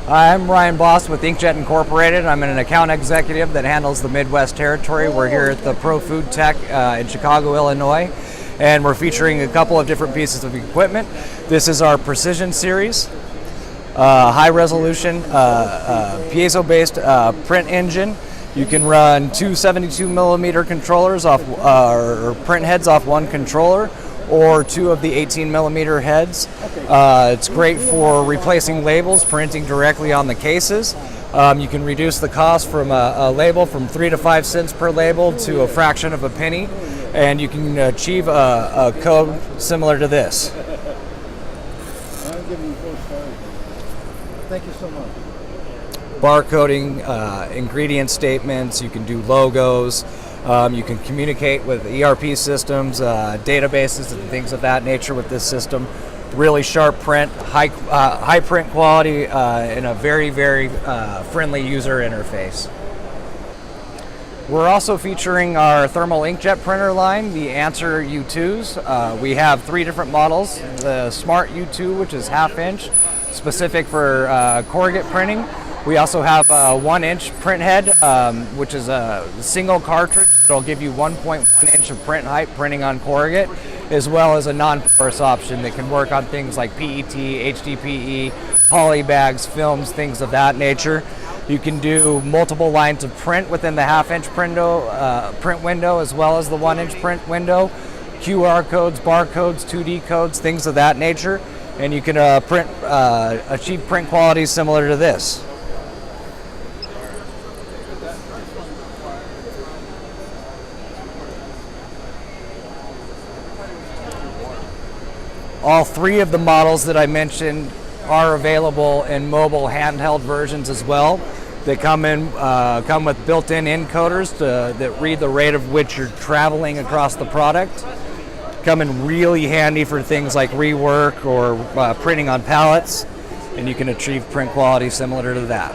I'm Ryan Boss with InkJet Incorporated. I'm an account executive that handles the Midwest territory. We're here at the ProFood Tech in Chicago, Illinois, and we're featuring a couple of different pieces of equipment. This is our Precision Series, high resolution, piezo-based print engine. You can run two 72 millimeter controllers off, or print heads off one controller, or two of the 18 millimeter heads. It's great for replacing labels, printing directly on the cases. You can reduce the cost from a label from 3 to 5 cents per label to a fraction of a penny, and you can achieve a code similar to this. I'm giving you 4 stars. Thank you so much. Barcoding, ingredient statements, you can do logos, you can communicate with ERP systems, databases and things of that nature with this system. Really sharp print, high print quality, and a very, very friendly user interface. We're also featuring our thermal inkjet printer line, the Answer U2s. We have 3 different models. The Smart U2, which is 1/2 inch, specific for corrugate printing. We also have a 1-inch print head, which is a single cartridge. It'll give you 1.1 inch of print height printing on corrugate, as well as a non-porous option that can work on things like PET, HDPE, poly bags, films, things of that nature. You can do multiple lines of print within the 1/2 inch print window, as well as the 1-inch print window. QR codes, barcodes, 2D codes, things of that nature. And you can achieve print quality similar to this. All 3 of the models that I mentioned are available in mobile handheld versions as well. They come with built-in encoders that read the rate of which you're traveling across the product. Come in really handy for things like rework or printing on pallets, and you can achieve print quality similar to that.